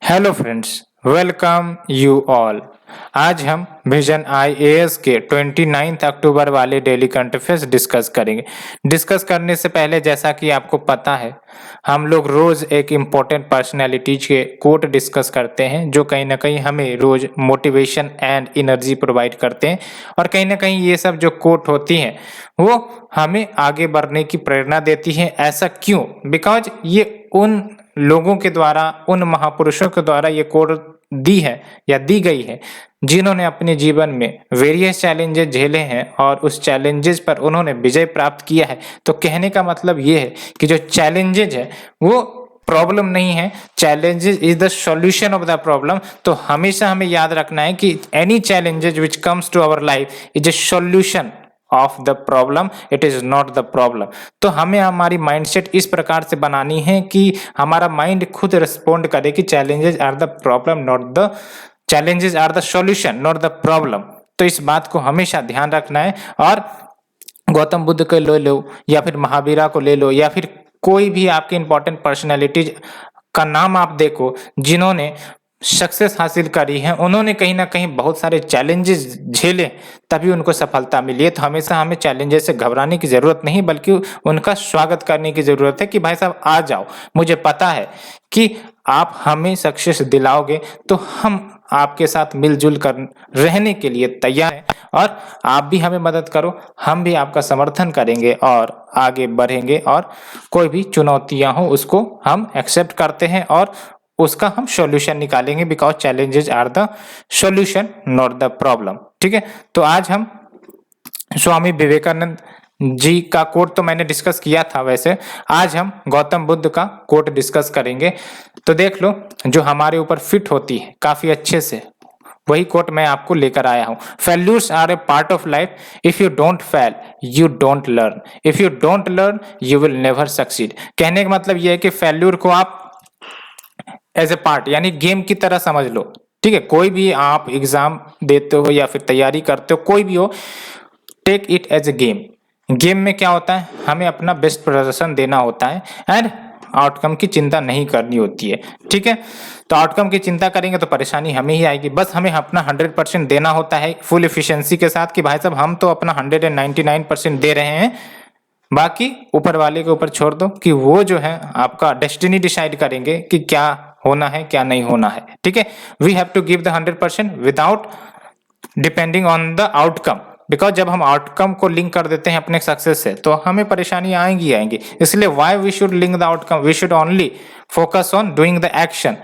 Hello friends, welcome you all. आज हम vision IAS के 29 अक्टूबर वाले डेली करंट अफेयर्स डिस्कस करेंगे। डिस्कस करने से पहले जैसा कि आपको पता है, हम लोग रोज़ एक इम्पोर्टेंट पर्सनैलिटीज के कोट डिस्कस करते हैं जो कहीं ना कहीं हमें रोज़ मोटिवेशन एंड एनर्जी प्रोवाइड करते हैं। और कहीं ना कहीं ये सब जो कोट होती हैं वो हमें आगे बढ़ने की प्रेरणा देती है। ऐसा क्यों? बिकॉज ये उन लोगों के द्वारा, उन महापुरुषों के द्वारा ये कोट दी है या दी गई है जिन्होंने अपने जीवन में वेरियस चैलेंजेस झेले हैं और उस चैलेंजेस पर उन्होंने विजय प्राप्त किया है। तो कहने का मतलब ये है कि जो चैलेंजेस है वो प्रॉब्लम नहीं है, challenges is the solution of the problem. तो हमेशा हमें याद रखना है कि any challenges which comes to our life is a solution of the problem, it is not the problem. तो हमें हमारी माइंडसेट इस प्रकार से बनानी है कि हमारा माइंड खुद रिस्पोंड करे कि challenges are the problem not the challenges are the solution not the problem. तो इस बात को हमेशा ध्यान रखना है। और गौतम बुद्ध को ले लो या फिर महावीरा को ले लो या फिर कोई भी आपकी इंपॉर्टेंट पर्सनैलिटीज का नाम आप देखो जिन्होंने सक्सेस हासिल करी है, उन्होंने कहीं ना कहीं बहुत सारे चैलेंजेस झेले तभी उनको सफलता मिली है। तो हमेशा हमें चैलेंजेस से घबराने की ज़रूरत नहीं बल्कि उनका स्वागत करने की ज़रूरत है कि भाई साहब आ जाओ, मुझे पता है कि आप हमें सक्सेस दिलाओगे तो हम आपके साथ मिलजुल कर रहने के लिए तैयार हैं। और आप भी हमें मदद करो, हम भी आपका समर्थन करेंगे और आगे बढ़ेंगे। और कोई भी चुनौतियां हो उसको हम एक्सेप्ट करते हैं और उसका हम सॉल्यूशन निकालेंगे। Because challenges are the solution not the problem. ठीक है, तो आज हम स्वामी विवेकानंद जी का कोट तो मैंने डिस्कस किया था, वैसे आज हम गौतम बुद्ध का कोट डिस्कस करेंगे। तो देख लो, जो हमारे ऊपर फिट होती है काफी अच्छे से, वही कोट मैं आपको लेकर आया हूं। Failures are a part of life, if you don't fail you don't learn, if you don't learn you will never succeed. कहने का मतलब यह है कि फेल्यूर को आप एज ए पार्ट यानी गेम की तरह समझ लो। ठीक है, कोई भी आप एग्जाम देते हो या फिर तैयारी करते हो, कोई भी हो, take it as a game. Game में क्या होता है, हमें अपना बेस्ट प्रदर्शन देना होता है एंड आउटकम की चिंता नहीं करनी होती है। ठीक है, तो आउटकम की चिंता करेंगे तो परेशानी हमें ही आएगी। बस हमें अपना 100% देना होता है फुल एफिशिएंसी के साथ कि भाई साहब हम तो अपना 199% दे रहे हैं, बाकी ऊपर वाले के ऊपर छोड़ दो कि वो जो है आपका डेस्टिनी डिसाइड करेंगे कि क्या होना है क्या नहीं होना है। ठीक है, we have to give the 100% without depending on the outcome. Because जब हम आउटकम को लिंक कर देते हैं अपने सक्सेस से तो हमें परेशानी आएंगी आएंगी। इसलिए why we should link the outcome, we should only focus on doing the action.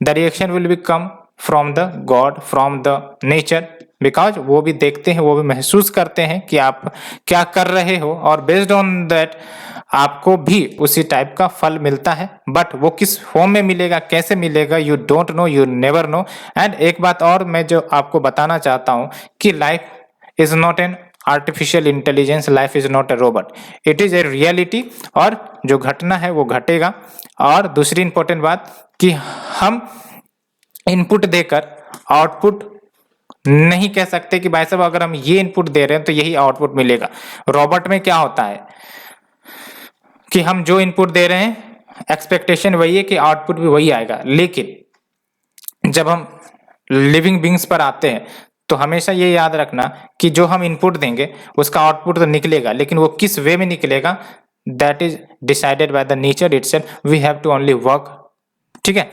The reaction will be come from the God, from the nature. Because वो भी देखते हैं, वो भी महसूस करते हैं कि आप क्या कर रहे हो और बेस्ड ऑन दैट आपको भी उसी टाइप का फल मिलता है। बट वो किस फॉर्म में मिलेगा, कैसे मिलेगा, you don't know, you never know. And एक बात और मैं जो आपको बताना चाहता हूं कि life is not an artificial intelligence, life is not a robot, it is a reality. और जो घटना है वो घटेगा। और दूसरी इंपॉर्टेंट बात कि हम इनपुट देकर आउटपुट नहीं कह सकते कि भाई साहब अगर हम ये इनपुट दे रहे हैं तो यही आउटपुट मिलेगा। रोबोट में क्या होता है कि हम जो इनपुट दे रहे हैं एक्सपेक्टेशन वही है कि आउटपुट भी वही आएगा। लेकिन जब हम लिविंग बींग्स पर आते हैं तो हमेशा ये याद रखना कि जो हम इनपुट देंगे उसका आउटपुट तो निकलेगा, लेकिन वो किस वे में निकलेगा that is decided by the nature itself, we have to only work. ठीक है,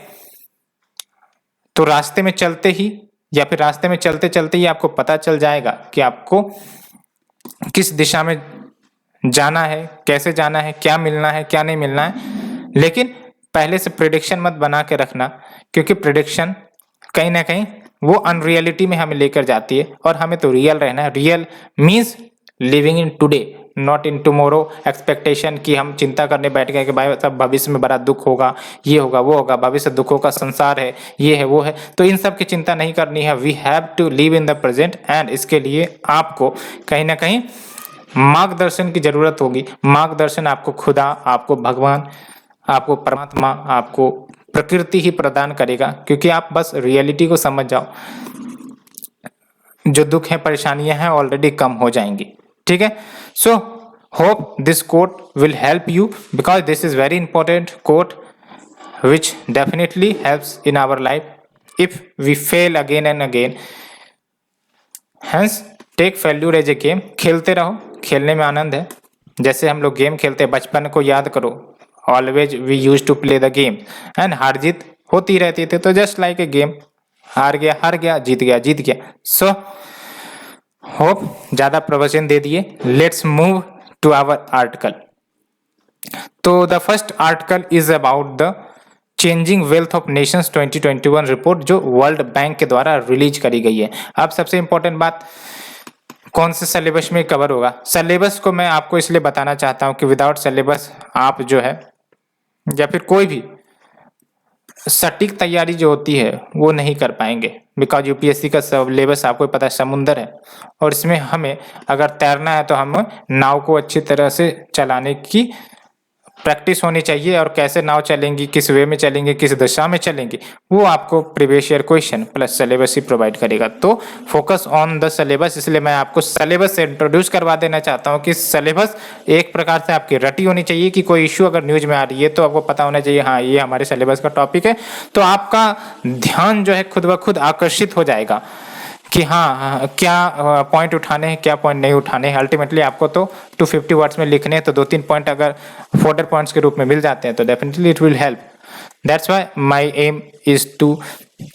तो रास्ते में चलते ही या फिर रास्ते में चलते चलते ही आपको पता चल जाएगा कि आपको किस दिशा में जाना है, कैसे जाना है, क्या मिलना है क्या नहीं मिलना है। लेकिन पहले से प्रिडिक्शन मत बना के रखना, क्योंकि प्रिडिक्शन कहीं ना कहीं वो अनरियलिटी में हमें लेकर जाती है। और हमें तो रियल रहना है। Real means living in today not in tomorrow. Expectation कि हम चिंता करने बैठ गए कि भाई सब भविष्य में बड़ा दुख होगा, ये होगा वो होगा, भविष्य दुखों का संसार है, ये है वो है, तो इन सब की चिंता नहीं करनी है। We have to live in the present and इसके लिए आपको कहीं ना कहीं मार्गदर्शन की जरूरत होगी। मार्गदर्शन आपको खुदा, आपको भगवान, आपको परमात्मा, आपको प्रकृति ही प्रदान करेगा। क्योंकि आप बस रियलिटी को समझ जाओ, जो दुख है परेशानियां हैं ऑलरेडी कम हो जाएंगी। ठीक है, so hope this quote will help you because this is very important quote which definitely helps in our life if we fail again and again. Hence take failure as a game. खेलते रहो, खेलने में आनंद है। जैसे हम लोग game खेलते हैं, बचपन को याद करो, always we use to play the game and हार जीत होती रहती थी। तो जस्ट लाइक ए गेम, हार गया, जीत गया। सो होप ज़्यादा प्रवचन दे दिए, let's move to our article. तो the first article is about the changing wealth of nations 2021 report, जो वर्ल्ड बैंक के द्वारा रिलीज करी गई है। अब सबसे इंपॉर्टेंट बात, कौन से सिलेबस में कवर होगा? सिलेबस को मैं आपको इसलिए बताना चाहता हूं कि विदाउट सिलेबस आप जो है या फिर कोई भी सटीक तैयारी जो होती है वो नहीं कर पाएंगे। बिकॉज यूपीएससी का सिलेबस आपको पता है समुंदर है, और इसमें हमें अगर तैरना है तो हम नाव को अच्छी तरह से चलाने की प्रैक्टिस होनी चाहिए, और कैसे नाव चलेंगी, किस वे में चलेंगे, किस दिशा में चलेंगे, वो आपको previous year question plus syllabus ही प्रोवाइड करेगा। तो फोकस ऑन द सिलेबस, इसलिए मैं आपको सिलेबस से इंट्रोड्यूस करवा देना चाहता हूँ कि सिलेबस एक प्रकार से आपकी रटी होनी चाहिए कि कोई इश्यू अगर न्यूज में आ रही है तो आपको पता होना चाहिए हाँ ये हमारे सिलेबस का टॉपिक है। तो आपका ध्यान जो है खुद ब खुद आकर्षित हो जाएगा कि हाँ क्या पॉइंट उठाने हैं, क्या पॉइंट नहीं उठाने हैं। अल्टीमेटली आपको तो 250 वर्ड्स में लिखने हैं, तो 2-3 पॉइंट अगर फोल्डर पॉइंट्स के रूप में मिल जाते हैं तो definitely it will help. That's why my aim is to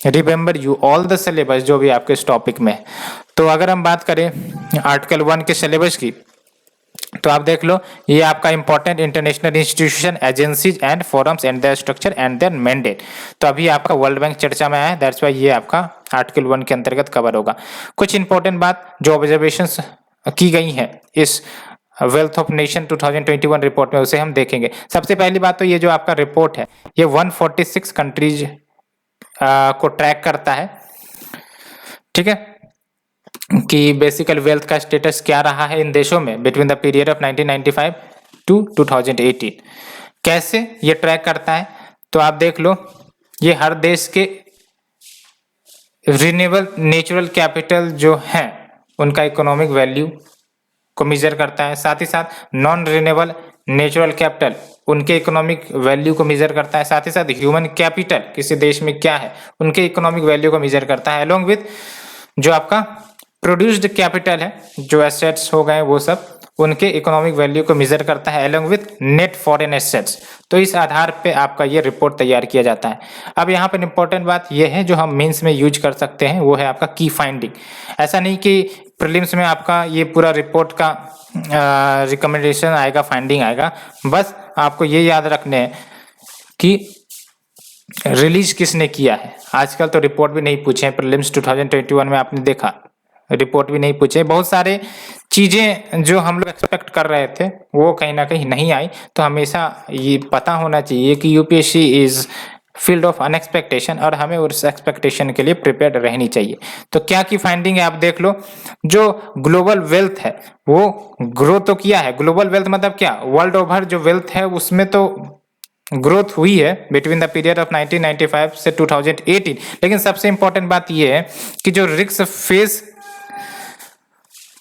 remember you all the syllabus जो भी आपके इस टॉपिक में है। तो अगर हम बात करें आर्टिकल 1 के सिलेबस की, तो आप देख लो, ये आपका important international institution, agencies and forums and there structure and there mandate. तो अभी आपका वर्ल्ड बैंक चर्चा में आया है, दैट्स व्हाई ये आपका आर्टिकल 1 के अंतर्गत कवर होगा। कुछ इंपॉर्टेंट बात जो ऑब्जर्वेशंस की गई हैं इस वेल्थ ऑफ नेशन 2021 रिपोर्ट में, उसे हम देखेंगे। सबसे पहली बात तो ये जो आपका रिपोर्ट है ये 146 कंट्रीज को ट्रैक करता है, ठीक है, कि बेसिकल वेल्थ का स्टेटस क्या रहा है इन देशों में between the period of 1995 to 2018। कैसे ये ट्रैक करता है? तो आप देख लो, ये हर देश के रिन्यूएबल नेचुरल कैपिटल जो है उनका इकोनॉमिक वैल्यू को मेजर करता है, साथ ही साथ नॉन रिन्यूएबल नेचुरल कैपिटल उनके इकोनॉमिक वैल्यू को मेजर करता है, साथ ही साथ ह्यूमन कैपिटल किसी देश में क्या है उनके इकोनॉमिक वैल्यू को मेजर करता है, अलोंग विथ जो आपका प्रोड्यूस्ड कैपिटल है, जो एसेट्स हो गए वो सब उनके इकोनॉमिक वैल्यू को मेजर करता है, along with net foreign assets. तो इस आधार पे आपका ये रिपोर्ट तैयार किया जाता है। अब यहाँ पर इंपॉर्टेंट बात ये है जो हम मेंस में यूज कर सकते हैं, वो है आपका की फाइंडिंग। ऐसा नहीं कि प्रीलिम्स में आपका ये पूरा रिपोर्ट का रिकमेंडेशन आएगा, फाइंडिंग आएगा, बस आपको ये याद रखने हैं कि रिलीज किसने किया है। आजकल तो रिपोर्ट भी नहीं पूछे हैं, प्रीलिम्स 2021 में आपने देखा रिपोर्ट भी नहीं पूछे, बहुत सारे चीजें जो हम लोग एक्सपेक्ट कर रहे थे वो कहीं ना कहीं नहीं आई। तो हमेशा ये पता होना चाहिए कि यूपीएससी इज फील्ड ऑफ अनएक्सपेक्टेशन, और हमें उस एक्सपेक्टेशन के लिए प्रिपेयर्ड रहनी चाहिए। तो क्या की फाइंडिंग है आप देख लो, जो ग्लोबल वेल्थ है वो ग्रो तो किया है। ग्लोबल वेल्थ मतलब क्या? वर्ल्ड ओवर जो वेल्थ है उसमें तो ग्रोथ हुई है बिटवीन द पीरियड ऑफ 1995 से 2018। लेकिन सबसे इंपॉर्टेंट बात यह है कि जो रिस्क फेस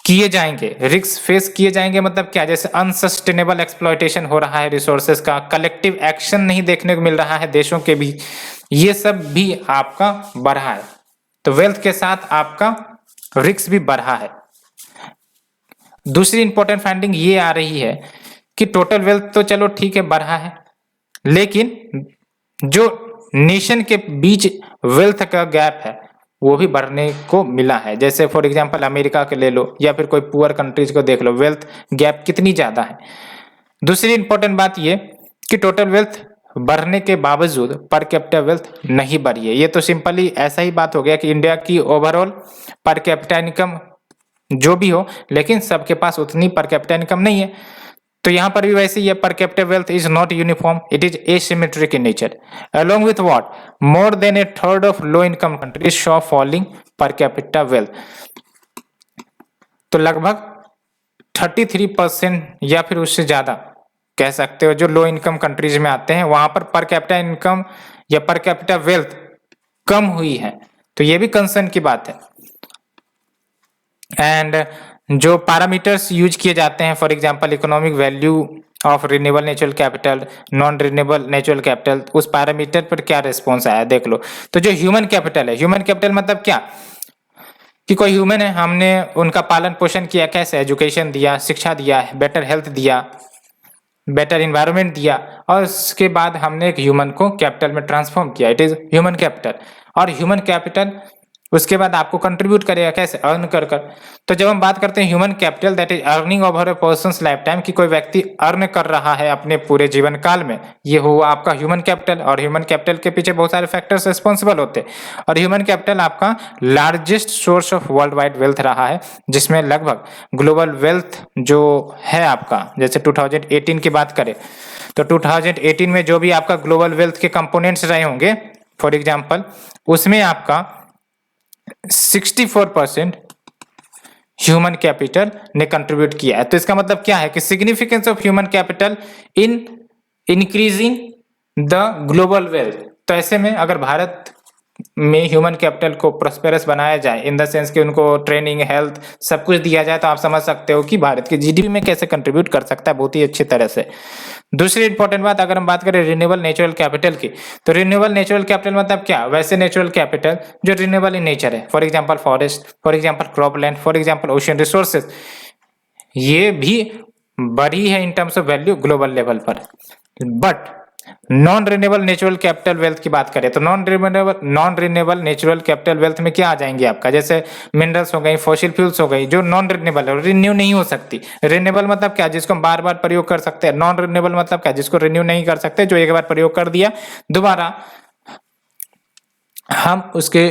किए जाएंगे मतलब क्या? जैसे अनसस्टेनेबल एक्सप्लॉयटेशन हो रहा है रिसोर्सेज का, कलेक्टिव एक्शन नहीं देखने को मिल रहा है देशों के बीच, ये सब भी आपका बढ़ा है। तो वेल्थ के साथ आपका रिस्क भी बढ़ा है। दूसरी इंपॉर्टेंट फाइंडिंग ये आ रही है कि टोटल वेल्थ तो चलो ठीक है बढ़ा है, लेकिन जो नेशन के बीच वेल्थ का गैप है वो भी बढ़ने को मिला है। जैसे फॉर एग्जांपल अमेरिका के ले लो या फिर कोई पुअर कंट्रीज को देख लो, वेल्थ गैप कितनी ज्यादा है। दूसरी इंपॉर्टेंट बात ये कि टोटल वेल्थ बढ़ने के बावजूद पर कैपिटा वेल्थ नहीं बढ़ी है। ये तो सिंपली ऐसा ही बात हो गया कि इंडिया की ओवरऑल पर कैपिटा इनकम जो भी हो, लेकिन सबके पास उतनी पर कैपिटा इनकम नहीं है। तो यहाँ पर भी वैसे ही per capita wealth is not uniform, it is asymmetric in nature, along with what more than a third of low income countries show falling per capita wealth. तो लगभग 33% या फिर उससे ज्यादा कह सकते हो जो लो इनकम कंट्रीज में आते हैं वहां पर कैपिटा इनकम या पर कैपिटा वेल्थ कम हुई है। तो ये भी कंसर्न की बात है। एंड जो पैरामीटर्स यूज किए जाते हैं, for example economic value of renewable natural capital, non renewable natural capital, उस पैरामीटर पर क्या रिस्पॉन्स आया देख लो। तो जो ह्यूमन कैपिटल है, ह्यूमन कैपिटल मतलब क्या कि कोई ह्यूमन है, हमने उनका पालन पोषण किया, कैसे एजुकेशन दिया, शिक्षा दिया, बेटर हेल्थ दिया, बेटर इन्वायरमेंट दिया, और उसके बाद हमने एक ह्यूमन को कैपिटल में ट्रांसफॉर्म किया, इट इज ह्यूमन कैपिटल। और ह्यूमन कैपिटल उसके बाद आपको कंट्रीब्यूट करेगा कैसे, अर्न कर कर। तो जब हम बात करते हैं human capital that is earning over A persons life time, कि कोई व्यक्ति अर्न कर रहा है अपने पूरे जीवन काल में, ये हुआ आपका ह्यूमन कैपिटल। और ह्यूमन कैपिटल के पीछे बहुत सारे फैक्टर्स रिस्पॉन्सिबल होते हैं, और ह्यूमन कैपिटल आपका largest source of world wide wealth रहा है, जिसमें लगभग ग्लोबल वेल्थ जो है आपका, जैसे 2018 की बात करें तो 2018 में जो भी आपका ग्लोबल वेल्थ के कंपोनेंट्स रहे होंगे, फॉर एग्जाम्पल उसमें आपका 64% ह्यूमन कैपिटल ने कंट्रीब्यूट किया है। तो इसका मतलब क्या है कि significance of human capital in increasing the global wealth. तो ऐसे में अगर भारत में ह्यूमन कैपिटल को प्रोस्पेरस बनाया जाए, इन द सेंस कि उनको ट्रेनिंग, हेल्थ सब कुछ दिया जाए, तो आप समझ सकते हो कि भारत के जीडीपी में कैसे कंट्रीब्यूट कर सकता है बहुत ही अच्छी तरह से। दूसरी इंपॉर्टेंट बात, अगर हम बात करें रिन्यूएबल नेचुरल कैपिटल की, तो रिन्यूएबल नेचुरल कैपिटल मतलब क्या, वैसे नेचुरल कैपिटल जो रिन्यूएबल इन नेचर है, for example forest, for example cropland, for example ocean resources, ये भी बढ़ी है in terms of value global level पर। But non renewable natural capital wealth की बात करें तो non renewable natural capital wealth में क्या आ जाएंगे आपका, जैसे मिनरल्स हो गई, फॉसिल फ्यूल्स हो गई, जो नॉन रिन्यूएबल है, रिन्यू नहीं हो सकती। रिन्यूएबल मतलब क्या, जिसको हम बार बार प्रयोग कर सकते हैं। नॉन रिन्यूएबल मतलब क्या, जिसको रिन्यू नहीं कर सकते, जो एक बार प्रयोग कर दिया दोबारा हम उसके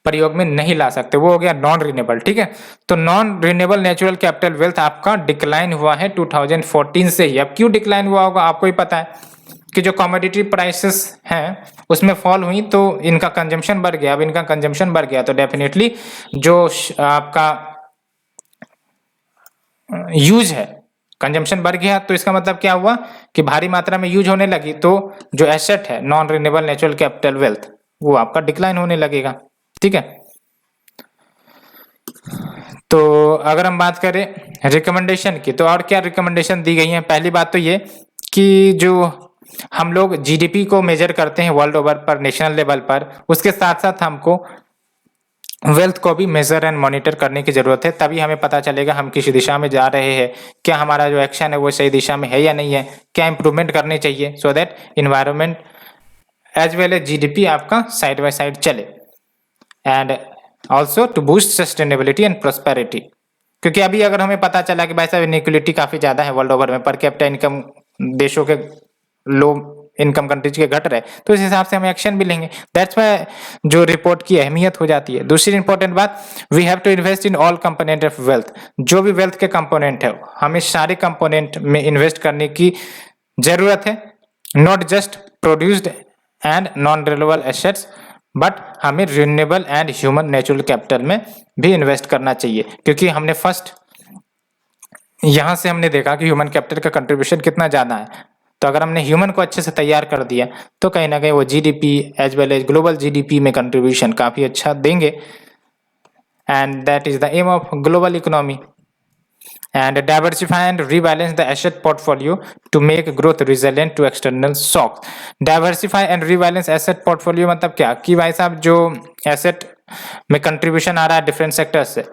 प्रयोग में नहीं ला सकते, वो हो गया नॉन रिन्यूएबल। ठीक है, तो non renewable natural capital wealth आपका डिक्लाइन हुआ है 2014 से ही। अब क्यों डिक्लाइन हुआ होगा आपको ही पता है कि जो कमोडिटी प्राइसेस हैं उसमें फॉल हुई, तो इनका कंजम्पशन बढ़ गया। अब इनका कंजम्पशन बढ़ गया तो डेफिनेटली जो आपका यूज है, कंजम्पशन बढ़ गया, तो इसका मतलब क्या हुआ कि भारी मात्रा में यूज होने लगी, तो जो एसेट है non renewable natural capital wealth वो आपका डिक्लाइन होने लगेगा। ठीक है, तो अगर हम बात करें रिकमेंडेशन की, तो और क्या रिकमेंडेशन दी गई है। पहली बात तो ये कि जो हम लोग जीडीपी को मेजर करते हैं वर्ल्ड ओवर पर, नेशनल लेवल पर, उसके साथ साथ हमको वेल्थ को भी मेजर एंड मॉनिटर करने की जरूरत है, तभी हमें पता चलेगा हम किस दिशा में जा रहे हैं, क्या हमारा जो एक्शन है वो सही दिशा में है या नहीं है, क्या इंप्रूवमेंट करने चाहिए, so that environment as well as GDP आपका साइड बाय साइड चले, and also to boost sustainability and prosperity. क्योंकि अभी अगर हमें पता चला कि भाई साहब इनइक्वलिटी काफी ज्यादा है वर्ल्ड ओवर में, पर कैपिटा इनकम देशों के लो इनकम कंट्रीज के घट रहे, तो इस हिसाब से हम एक्शन भी लेंगे। दैट्स व्हाई जो रिपोर्ट की अहमियत हो जाती है। दूसरी इंपॉर्टेंट बात, we have to invest in all component of wealth. जो भी वेल्थ के कंपोनेंट है हमें सारे कंपोनेंट में इन्वेस्ट करने की जरूरत है, not just produced and non renewable assets, but हमें renewable and human natural capital में भी इन्वेस्ट करना चाहिए। क्योंकि हमने फर्स्ट यहां से हमने देखा कि ह्यूमन कैपिटल का कंट्रीब्यूशन कितना ज्यादा है, तो अगर हमने ह्यूमन को अच्छे से तैयार कर दिया तो कहीं ना कहीं वो GDP as well as global GDP में कंट्रीब्यूशन काफी अच्छा देंगे, and that is the aim of global economy. And diversify and rebalance the asset portfolio to make growth resilient to external shocks. Diversify and rebalance asset portfolio मतलब क्या कि भाई साहब जो एसेट में कंट्रीब्यूशन आ रहा है डिफरेंट सेक्टर से,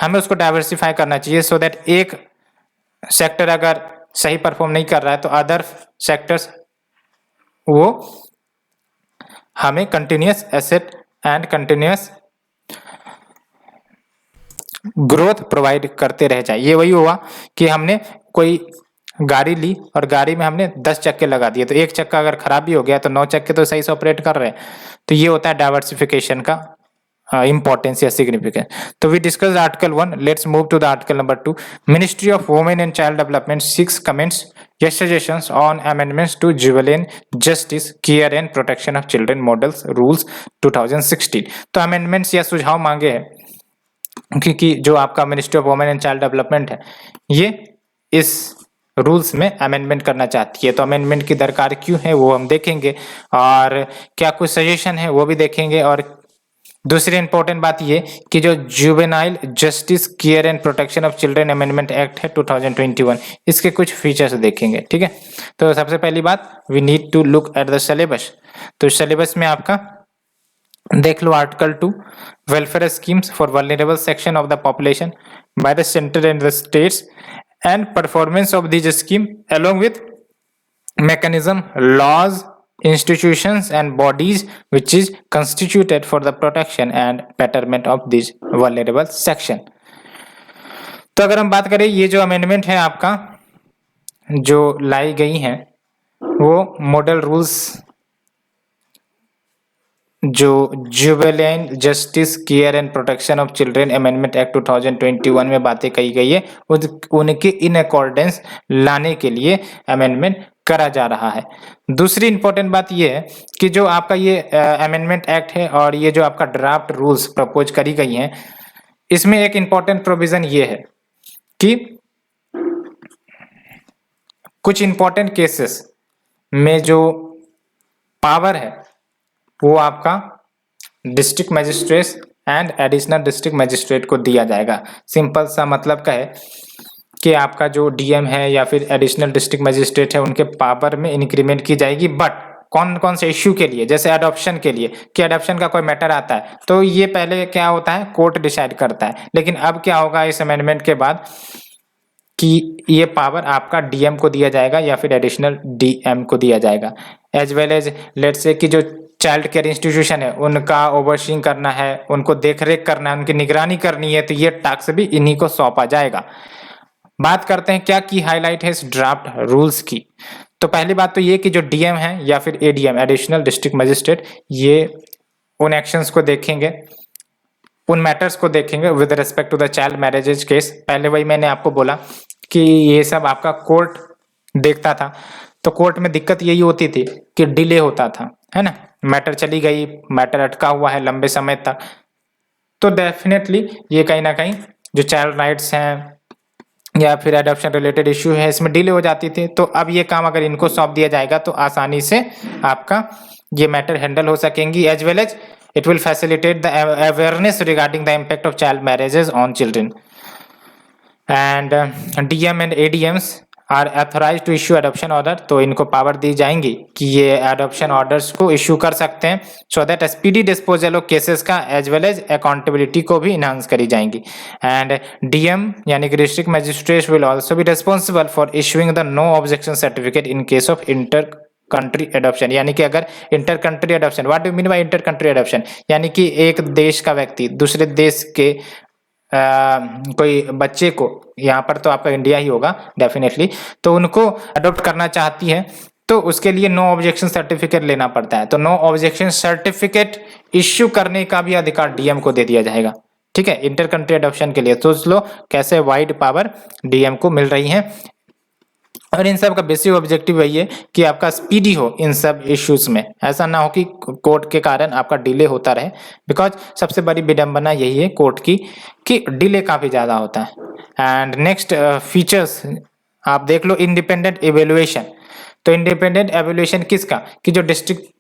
हमें उसको डाइवर्सिफाई करना चाहिए, सो दैट एक सेक्टर अगर सही परफॉर्म नहीं कर रहा है तो अदर सेक्टर्स वो हमें continuous asset and continuous growth provide करते रह जाए। ये वही हुआ कि हमने कोई गाड़ी ली और गाड़ी में हमने 10 चक्के लगा दिए, तो एक चक्का अगर खराब भी हो गया तो 9 चक्के तो सही से ऑपरेट कर रहे हैं। तो ये होता है डाइवर्सिफिकेशन का इंपॉर्टेंस या सिग्निफिकेंस। तो we discuss article 1, let's move to the article number 2। Ministry of women and child development seeks comments या suggestions on amendments to juvenile justice, care and protection of children models rules 2016। तो amendments या सुझाव मांगे हैं क्योंकि जो आपका ministry of women and child development है ये इस रूल्स में अमेंडमेंट करना चाहती है। तो अमेंडमेंट की दरकार क्यों है वो हम देखेंगे, और क्या कुछ सजेशन है वो भी देखेंगे, और दूसरी इंपॉर्टेंट बात ये कि जो juvenile justice care and protection of children amendment act है 2021, इसके कुछ फीचर्स देखेंगे। ठीक है, तो सबसे पहली बात, we need to look at the syllabus. तो सिलेबस में आपका देख लो article 2, welfare schemes for vulnerable section of the population by the centre and the states and performance of this scheme along with mechanism, laws, institutions and bodies which is constituted for the protection and betterment of this vulnerable section। तो अगर हम बात करें, ये जो amendment है आपका जो लाई गई है वो मॉडल रूल्स जो juvenile justice care and protection of children amendment act 2021 में बातें कही गई है, उनके इन अकॉर्डेंस लाने के लिए अमेंडमेंट करा जा रहा है। दूसरी इंपॉर्टेंट बात यह है कि जो आपका ये अमेंडमेंट एक्ट है और ये जो आपका ड्राफ्ट रूल्स प्रपोज करी गई हैं, इसमें एक इंपॉर्टेंट प्रोविजन ये है कि कुछ इंपॉर्टेंट केसेस में जो पावर है वो आपका district magistrate and additional district magistrate को दिया जाएगा। सिंपल सा मतलब का है कि आपका जो डीएम है या फिर एडिशनल डिस्ट्रिक्ट मजिस्ट्रेट है, उनके पावर में इंक्रीमेंट की जाएगी। बट कौन कौन से इश्यू के लिए, जैसे अडॉप्शन के लिए, कि अडॉप्शन का कोई मैटर आता है तो ये पहले क्या होता है, कोर्ट डिसाइड करता है। लेकिन अब क्या होगा इस अमेंडमेंट के बाद कि ये पावर आपका डीएम को दिया जाएगा या फिर एडिशनल डीएम को दिया जाएगा। As well as let's say कि जो चाइल्ड केयर इंस्टीट्यूशन है उनका ओवरसीइंग करना है, उनको देखरेख करना है, उनकी निगरानी करनी है, तो ये टास्क भी इन्हीं को सौंपा जाएगा। बात करते हैं क्या की हाईलाइट है इस ड्राफ्ट रूल्स की। तो पहली बात तो ये कि जो डीएम है या फिर एडीएम एडिशनल डिस्ट्रिक्ट मजिस्ट्रेट, ये उन एक्शंस को देखेंगे, उन मैटर्स को देखेंगे with respect to the child marriages case. पहले वही मैंने आपको बोला कि ये सब आपका कोर्ट देखता था, तो कोर्ट में दिक्कत यही होती थी कि डिले होता था, है ना, मैटर चली गई, मैटर अटका हुआ है लंबे समय तक, तो डेफिनेटली ये कहीं ना कहीं जो चाइल्ड राइट्स हैं या फिर एडॉप्शन रिलेटेड इश्यू है इसमें डिले हो जाती थी। तो अब ये काम अगर इनको सौंप दिया जाएगा तो आसानी से आपका ये मैटर हैंडल हो सकेंगी। As well as it will facilitate the awareness regarding the impact of child marriages on children, and DM and ADMs are authorized to issue adoption order। तो इनको पावर दी जाएंगी कि ये adoption orders को issue कर सकते हैं, so that speedy disposal of cases का as well as accountability को भी enhance करी जाएंगी। and DM यानी कि district magistrate will also be responsible for issuing the no objection certificate in case of country adoption. यानी कि अगर inter country adoption, what do mean by inter country adoption, यानी कि एक देश का व्यक्ति दूसरे देश के कोई बच्चे को, यहाँ पर तो आपका इंडिया ही होगा डेफिनेटली, तो उनको अडॉप्ट करना चाहती है तो उसके लिए नो ऑब्जेक्शन सर्टिफिकेट लेना पड़ता है। तो नो ऑब्जेक्शन सर्टिफिकेट इश्यू करने का भी अधिकार डीएम को दे दिया जाएगा। ठीक है, इंटर कंट्री एडॉप्शन के लिए सोच लो कैसे वाइड पावर डीएम को मिल रही है। और इन सब का बेसिक ऑब्जेक्टिव वही है कि आपका स्पीडी हो इन सब इश्यूज में, ऐसा ना हो कि कोर्ट के कारण आपका डिले होता रहे। बिकॉज सबसे बड़ी विडंबना यही है कोर्ट की कि डिले काफ़ी ज़्यादा होता है। एंड नेक्स्ट फीचर्स आप देख लो, इंडिपेंडेंट एवेल्युएशन। तो इंडिपेंडेंट एवेल्युएशन किसका, कि जो डिस्ट्रिक्ट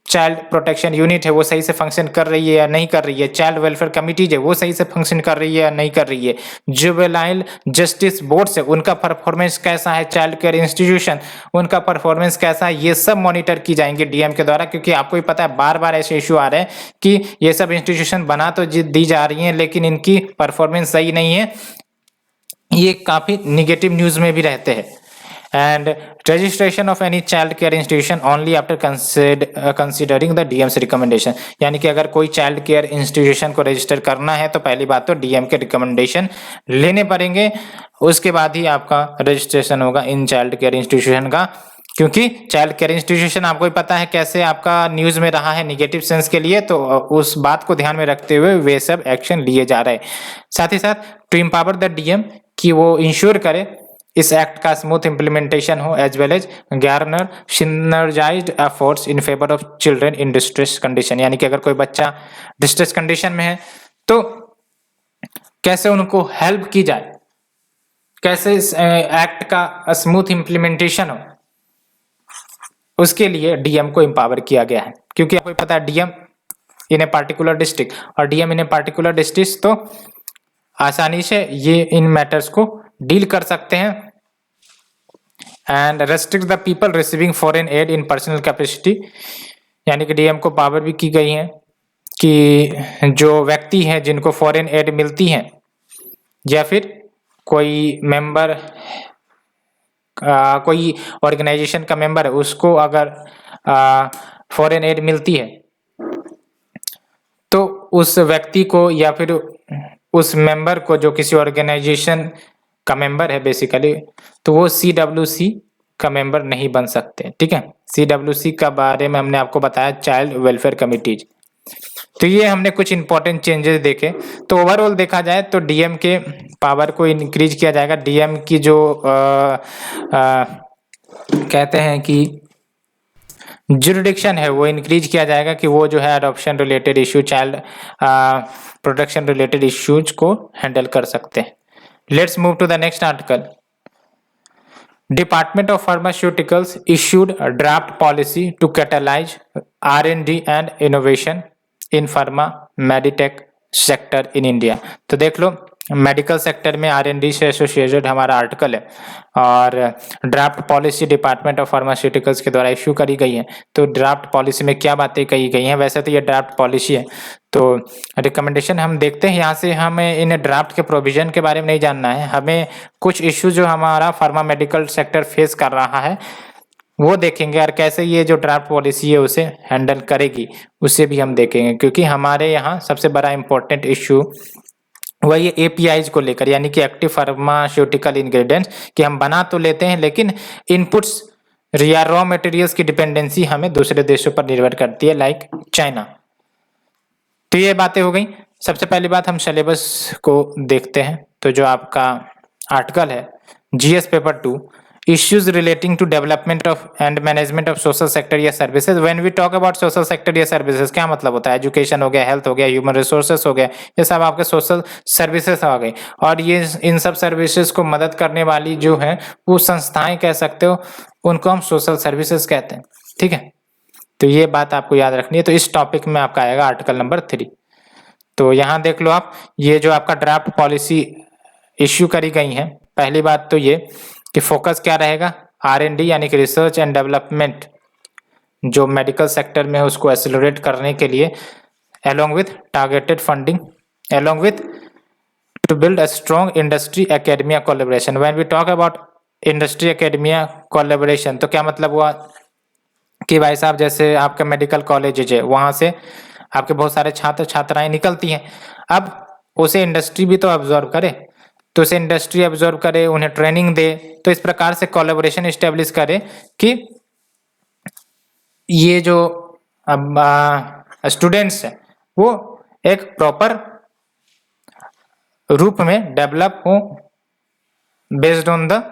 चाइल्ड प्रोटेक्शन यूनिट है वो सही से फंक्शन कर रही है या नहीं कर रही है, चाइल्ड वेलफेयर कमिटीज है वो सही से फंक्शन कर रही है या नहीं कर रही है, जुवेनाइल जस्टिस बोर्ड से उनका परफॉर्मेंस कैसा है, चाइल्ड केयर इंस्टीट्यूशन उनका परफॉर्मेंस कैसा है, ये सब मॉनिटर की जाएंगे डीएम के द्वारा। क्योंकि आपको ही पता है बार बार ऐसे इशू आ रहे हैं कि ये सब इंस्टीट्यूशन बना तो दी जा रही हैं लेकिन इनकी परफॉर्मेंस सही नहीं है, ये काफ़ी निगेटिव न्यूज़ में भी रहते हैं। and registration of any child care institution only after considering the DM's recommendation। यानी कि अगर कोई चाइल्ड केयर इंस्टीट्यूशन को रजिस्टर करना है तो पहली बात तो डीएम के रिकमेंडेशन लेने पड़ेंगे, उसके बाद ही आपका रजिस्ट्रेशन होगा इन चाइल्ड केयर इंस्टीट्यूशन का। क्योंकि चाइल्ड केयर इंस्टीट्यूशन आपको ही पता है कैसे आपका न्यूज़ में रहा है निगेटिव सेंस के लिए, तो उस बात को ध्यान में रखते हुए वे सब एक्शन लिए जा रहे हैं। साथ ही साथ टू एम्पावर द डीएम कि वो इंश्योर करे इस एक्ट का स्मूथ इम्प्लीमेंटेशन हो as well as garner synergized efforts in favour of children in distress condition. यानी कि अगर कोई बच्चा डिस्ट्रेस कंडीशन में है तो कैसे उनको हेल्प की जाए, कैसे इस एक्ट का स्मूथ इम्प्लीमेंटेशन हो, उसके लिए डीएम को एम्पावर किया गया है। क्योंकि आपको पता है DM in a particular district और DM in a particular district, तो आसानी से ये इन मैटर्स को डील कर सकते हैं। And restrict the people receiving foreign add in personal capacity, यानी कि डीएम को पावर भी की गई है कि जो व्यक्ति हैं जिनको फॉरेन एड मिलती है या फिर कोई मेंबर कोई ऑर्गेनाइजेशन का मेंबर है उसको अगर फॉरेन एड मिलती है तो उस व्यक्ति को या फिर उस मेंबर को जो किसी ऑर्गेनाइजेशन का मेंबर है बेसिकली, तो वो CWC का मेंबर नहीं बन सकते। ठीक है, CWC का बारे में हमने आपको बताया, चाइल्ड वेलफेयर कमिटीज। तो ये हमने कुछ इंपॉर्टेंट चेंजेस देखे। तो ओवरऑल देखा जाए तो डीएम के पावर को इंक्रीज किया जाएगा। डीएम की जो कहते हैं कि जुरिडिक्शन है वो इंक्रीज किया जाएगा कि वो जो है adoption related issue, child protection related issues को हैंडल कर सकते हैं। Let's move to the next article. Department of Pharmaceuticals issued a draft policy to catalyze R&D and innovation in pharma meditech sector in India। तो देख लो medical sector में R&D से associated हमारा article है और draft policy department of pharmaceuticals के द्वारा issue करी गई है। तो ड्राफ्ट पॉलिसी में क्या बातें कही गई हैं, वैसे तो ये ड्राफ्ट पॉलिसी है, तो रिकमेंडेशन हम देखते हैं यहाँ से। हमें इन ड्राफ्ट के प्रोविजन के बारे में नहीं जानना है, हमें कुछ इश्यू जो हमारा फार्मा मेडिकल सेक्टर फेस कर रहा है वो देखेंगे और कैसे ये जो ड्राफ्ट पॉलिसी है उसे हैंडल करेगी उसे भी हम देखेंगे, क्योंकि हमारे यहाँ सबसे बड़ा इंपॉर्टेंट इश्यू वही APIs को लेकर, यानी कि एक्टिव फार्मास्यूटिकल इंग्रेडिएंट्स, कि हम बना तो लेते हैं लेकिन इनपुट्स या रॉ मटेरियल्स की डिपेंडेंसी हमें दूसरे देशों पर निर्भर करती है, लाइक चाइना। तो ये बातें हो गई। सबसे पहली बात हम सिलेबस को देखते हैं। तो जो आपका आर्टिकल है GS paper 2, issues relating to development of and management of social sector या services. When we talk about social sector या सर्विसेज, क्या मतलब होता है? एजुकेशन हो गया, हेल्थ हो गया, ह्यूमन रिसोर्सेज हो गया, ये सब आपके सोशल सर्विसेज आ गई। और ये इन सब सर्विसेज को मदद करने वाली जो है वो संस्थाएं कह सकते हो, उनको हम सोशल सर्विसेज कहते हैं। ठीक है, तो ये बात आपको याद रखनी है। तो इस टॉपिक में आपका आएगा आर्टिकल नंबर 3। तो यहाँ देख लो आप, ये जो आपका ड्राफ्ट पॉलिसी इश्यू करी गई है, पहली बात तो ये कि फोकस क्या रहेगा, R&D यानी कि रिसर्च एंड डेवलपमेंट जो मेडिकल सेक्टर में है उसको एक्सेलरेट करने के लिए, along with targeted funding, along with to build a strong industry academia collaboration। When we talk about industry academia collaboration, तो क्या मतलब हुआ कि भाई साहब जैसे आपका मेडिकल कॉलेज है, वहाँ से आपके बहुत सारे छात्र छात्राएं निकलती हैं, अब उसे इंडस्ट्री भी तो ऑब्जर्व करे, तो उसे इंडस्ट्री ऑब्जर्व करे, उन्हें ट्रेनिंग दे। तो इस प्रकार से कोलैबोरेशन एस्टेब्लिश करे कि ये जो स्टूडेंट्स हैं वो एक प्रॉपर रूप में डेवलप हो बेस्ड ऑन द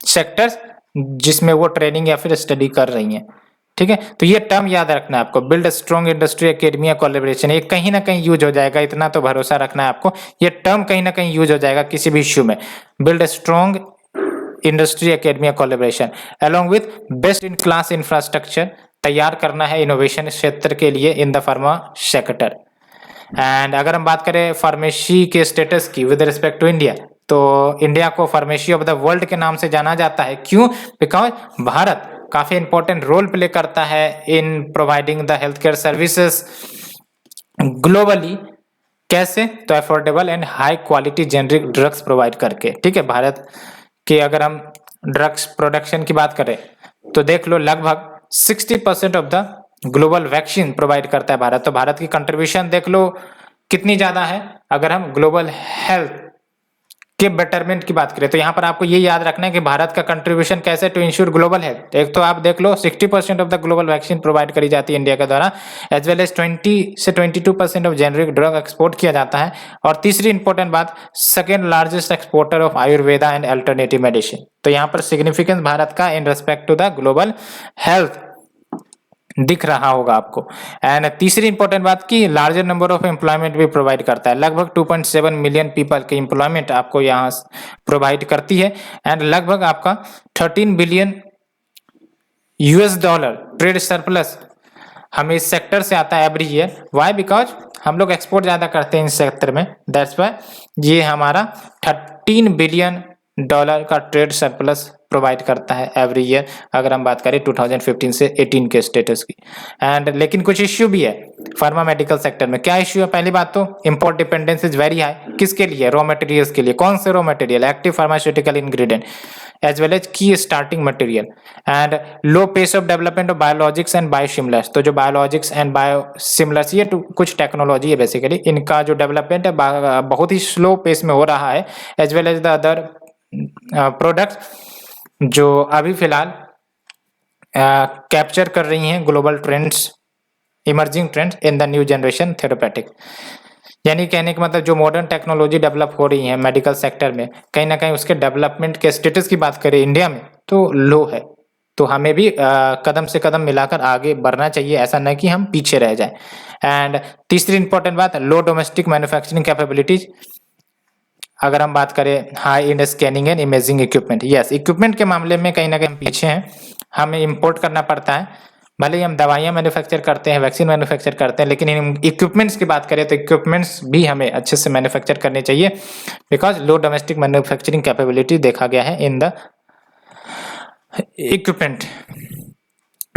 सेक्टर्स जिसमें वो ट्रेनिंग या फिर स्टडी कर रही हैं। ठीक है, तो ये टर्म याद रखना है आपको, build strong industry academia collaboration. ये कहीं ना कहीं यूज हो जाएगा, इतना तो भरोसा रखना है आपको, ये टर्म कहीं ना कहीं यूज हो जाएगा किसी भी इश्यू में। Build strong industry academia collaboration along with best in class infrastructure, तैयार करना है इनोवेशन क्षेत्र के लिए in the pharma sector. And अगर हम बात करें फार्मेसी के स्टेटस की विद रिस्पेक्ट टू इंडिया, तो इंडिया को फार्मेसी ऑफ द वर्ल्ड के नाम से जाना जाता है। क्यों? बिकॉज भारत काफी इंपॉर्टेंट रोल प्ले करता है in providing the health care services globally. कैसे? तो affordable and high quality generic drugs provide करके। ठीक है, भारत के अगर हम ड्रग्स प्रोडक्शन की बात करें तो देख लो लगभग 60% of the global vaccine provide करता है भारत। तो भारत की कंट्रीब्यूशन देख लो कितनी ज्यादा है। अगर हम ग्लोबल हेल्थ के बेटरमेंट की बात करें तो यहाँ पर आपको ये याद रखना है कि भारत का कंट्रीब्यूशन कैसे टू इंश्योर ग्लोबल हेल्थ। एक तो आप देख लो 60% of the global vaccine provide करी जाती है इंडिया के द्वारा, एज वेल एज 20 से 22% ऑफ जेनरिक ड्रग एक्सपोर्ट किया जाता है। और तीसरी इंपॉर्टेंट बात, second largest exporter of Ayurveda and alternative medicine. तो यहाँ पर सिग्निफिकेंस भारत का in respect to the global health दिख रहा होगा आपको। एंड तीसरी इंपॉर्टेंट बात की लार्जर नंबर ऑफ एम्प्लॉयमेंट भी प्रोवाइड करता है, लगभग 2.7 मिलियन पीपल की एम्प्लॉयमेंट आपको यहाँ प्रोवाइड करती है। एंड लगभग आपका 13 billion US dollar trade surplus हमें इस सेक्टर से आता है एवरी ईयर। वाई? बिकॉज हम लोग एक्सपोर्ट ज़्यादा करते हैं इस सेक्टर में, दैट्स वाई ये हमारा 13 बिलियन डॉलर का ट्रेड सरप्लस प्रोवाइड करता है एवरी ईयर, अगर हम बात करें 2015 से 18 के स्टेटस की। एंड लेकिन कुछ इश्यू भी है फार्मा मेडिकल सेक्टर में। क्या इश्यू है? पहली बात तो import dependence is very high. किसके लिए? रॉ मटेरियल्स के लिए। कौन से raw material? Active pharmaceutical ingredient as well as key starting material. And low pace of development of biologics and biosimilars. तो जो बायोलॉजिक्स एंड बायोसिमिलर्स ये कुछ टेक्नोलॉजी है बेसिकली, इनका जो डेवलपमेंट है बहुत ही स्लो पेस में हो रहा है। As well as the other products जो अभी फिलहाल कैप्चर कर रही हैं global trends, emerging trends in the new generation therapeutic. यानी कहने का मतलब जो मॉडर्न टेक्नोलॉजी डेवलप हो रही है मेडिकल सेक्टर में, कहीं ना कहीं उसके डेवलपमेंट के स्टेटस की बात करें इंडिया में तो लो है। तो हमें भी कदम से कदम मिलाकर आगे बढ़ना चाहिए, ऐसा न कि हम पीछे रह जाएं। एंड तीसरी इंपॉर्टेंट बात, लो डोमेस्टिक मैन्युफैक्चरिंग कैपेबिलिटीज। अगर हम बात करें high and scanning and imaging equipment, yes equipment के मामले में कहीं ना कहीं हम पीछे हैं, हमें इंपोर्ट करना पड़ता है। भले ही हम दवाइयाँ मैन्युफैक्चर करते हैं, वैक्सीन मैन्युफैक्चर करते हैं, लेकिन इन इक्विपमेंट्स की बात करें तो इक्विपमेंट्स भी हमें अच्छे से मैन्युफैक्चर करने चाहिए, because low domestic manufacturing capability देखा गया है इन द इक्विपमेंट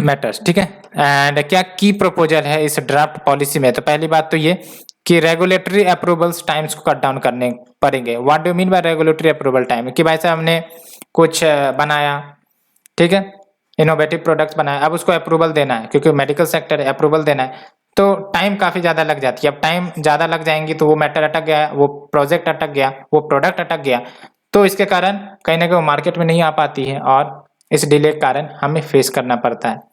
मैटर्स। ठीक है। एंड क्या की प्रपोजल है इस ड्राफ्ट पॉलिसी में? तो पहली बात तो ये कि रेगुलेटरी अप्रूवल्स टाइम्स को कट डाउन करने पड़ेंगे। What do mean by regulatory approval time? कि भाई साहब हमने कुछ बनाया, ठीक है, इनोवेटिव प्रोडक्ट्स बनाया, अब उसको अप्रूवल देना है, क्योंकि मेडिकल सेक्टर है, अप्रूवल देना है, तो टाइम काफी ज्यादा लग जाती है। अब टाइम ज्यादा लग जाएंगी तो वो मैटर अटक गया, वो प्रोजेक्ट अटक गया, वो प्रोडक्ट अटक गया, तो इसके कारण कहीं ना कहीं वो मार्केट में नहीं आ पाती है और इस डिले के कारण हमें फेस करना पड़ता है।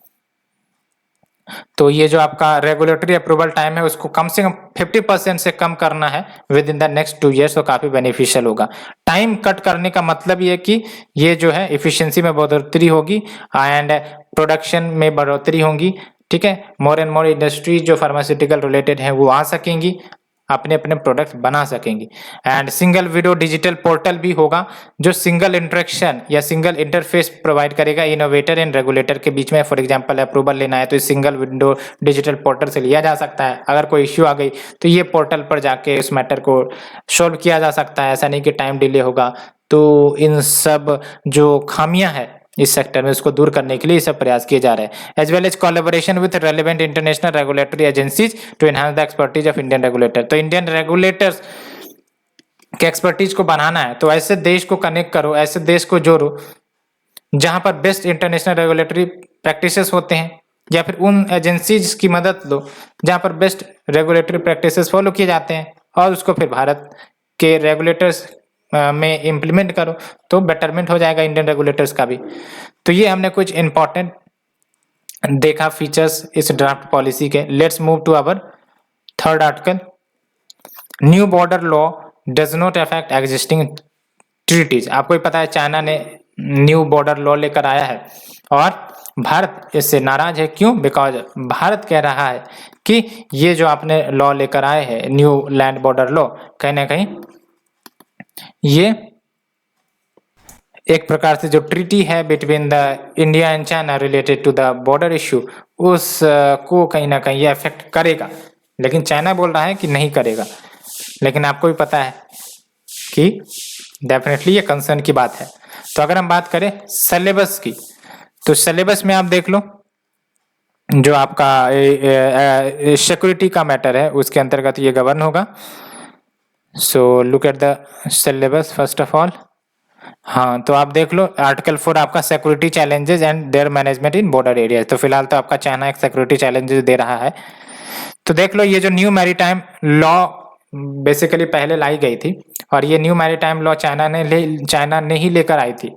तो ये जो आपका रेगुलेटरी अप्रूवल टाइम है उसको कम से कम 50% से कम करना है with in the next 2 years, तो काफी बेनिफिशियल होगा। टाइम कट करने का मतलब ये कि ये जो है इफिशिएंसी में बढ़ोतरी होगी एंड प्रोडक्शन में बढ़ोतरी होगी। ठीक है, मोर एंड मोर इंडस्ट्रीज जो फार्मास्यूटिकल रिलेटेड है वो आ सकेंगी, अपने अपने प्रोडक्ट्स बना सकेंगी। And single window digital portal भी होगा जो सिंगल इंटरेक्शन या सिंगल इंटरफेस प्रोवाइड करेगा इनोवेटर एंड रेगुलेटर के बीच में। फॉर एग्जांपल अप्रूवल लेना है तो इस सिंगल विंडो डिजिटल पोर्टल से लिया जा सकता है। अगर कोई इश्यू आ गई तो ये पोर्टल पर जाके उस मैटर को सॉल्व किया जा सकता है, ऐसा नहीं कि टाइम डिले होगा। तो इन सब जो खामियां हैं इस सेक्टर में उसको दूर करने के लिए सब प्रयास किए जा रहे हैं। As well as collaboration with relevant international regulatory agencies to enhance the expertise of Indian regulator. तो इंडियन रेगुलेटर्स के एक्सपर्टीज को बनाना है तो ऐसे देश को कनेक्ट करो, ऐसे देश को जोड़ो जहां पर बेस्ट इंटरनेशनल रेगुलेटरी प्रैक्टिसेस होते हैं, या फिर उन एजेंसीज की मदद लो जहां पर बेस्ट रेगुलेटरी प्रैक्टिसेस फॉलो किए जाते हैं और उसको फिर भारत के रेगुलेटर्स में इम्प्लीमेंट करो, तो बेटरमेंट हो जाएगा इंडियन रेगुलेटर्स का भी। तो ये हमने कुछ इंपॉर्टेंट देखा फीचर्स इस ड्राफ्ट पॉलिसी के। Let's move to our third article. New border law does not affect existing treaties. आपको ही पता है चाइना ने न्यू बॉर्डर लॉ लेकर आया है और भारत इससे नाराज है। क्यों? बिकॉज भारत कह रहा है कि ये जो आपने लॉ लेकर आए हैं न्यू लैंड बॉर्डर लॉ, कहीं ना कहीं ये एक प्रकार से जो ट्रीटी है between the India and China related to the border issue उसको कहीं ना कहीं ये अफेक्ट करेगा, लेकिन चाइना बोल रहा है कि नहीं करेगा। लेकिन आपको भी पता है कि डेफिनेटली ये कंसर्न की बात है। तो अगर हम बात करें सिलेबस की, तो सिलेबस में आप देख लो जो आपका सिक्योरिटी का मैटर है उसके अंतर्गत ये गवर्न होगा। So look at the syllabus first of all. हाँ, तो आप देख लो आर्टिकल 4 आपका security challenges and there management in border area. तो फिलहाल तो आपका चाइना एक सिक्योरिटी चैलेंजेस दे रहा है। तो देख लो ये जो न्यू मैरीटाइम लॉ बेसिकली पहले लाई गई थी और ये न्यू मैरीटाइम लॉ चाइना ने ही लेकर आई थी।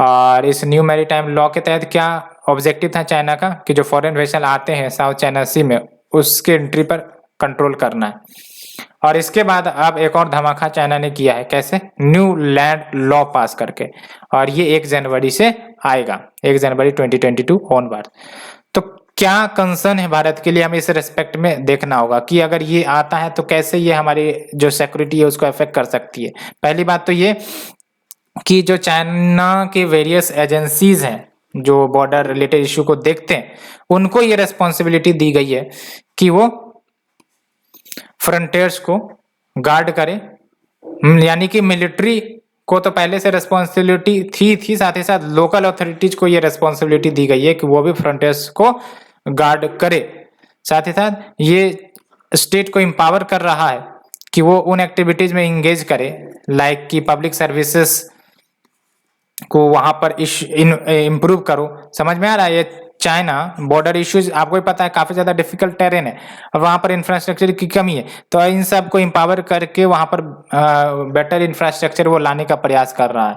और इस न्यू मैरीटाइम लॉ के तहत क्या ऑब्जेक्टिव था चाइना का कि जो फॉरेन वेसल आते हैं साउथ चाइना सी में उसके एंट्री पर कंट्रोल करना है। और इसके बाद अब एक और धमाका चाइना ने किया है। कैसे? न्यू लैंड लॉ पास करके, और ये 1 जनवरी से आएगा, 1 जनवरी 2022 ऑनवर्ड। तो क्या कंसर्न है भारत के लिए, हमें इस रेस्पेक्ट में देखना होगा कि अगर ये आता है तो कैसे ये हमारी जो सिक्योरिटी है उसको अफेक्ट कर सकती है। पहली बात तो ये कि जो चाइना के वेरियस एजेंसीज हैं जो बॉर्डर रिलेटेड इशू को देखते हैं, उनको ये रेस्पॉन्सिबिलिटी दी गई है कि वो फ्रंटियर्स को गार्ड करे। यानी कि मिलिट्री को तो पहले से रेस्पॉन्सिबिलिटी थी, साथ ही साथ लोकल अथॉरिटीज को ये रेस्पॉन्सिबिलिटी दी गई है कि वो भी फ्रंटियर्स को गार्ड करे। साथ ही साथ ये स्टेट को एम्पावर कर रहा है कि वो उन एक्टिविटीज में इंगेज करे, लाइक कि पब्लिक सर्विसेज को वहां पर इम्प्रूव करो। समझ में आ रहा है? ये चाइना बॉर्डर इश्यूज आपको भी पता है काफी ज्यादा डिफिकल्ट टेरेन है, वहां पर इंफ्रास्ट्रक्चर की कमी है, तो इन सब को एम्पावर करके वहां पर बेटर इंफ्रास्ट्रक्चर वो लाने का प्रयास कर रहा है।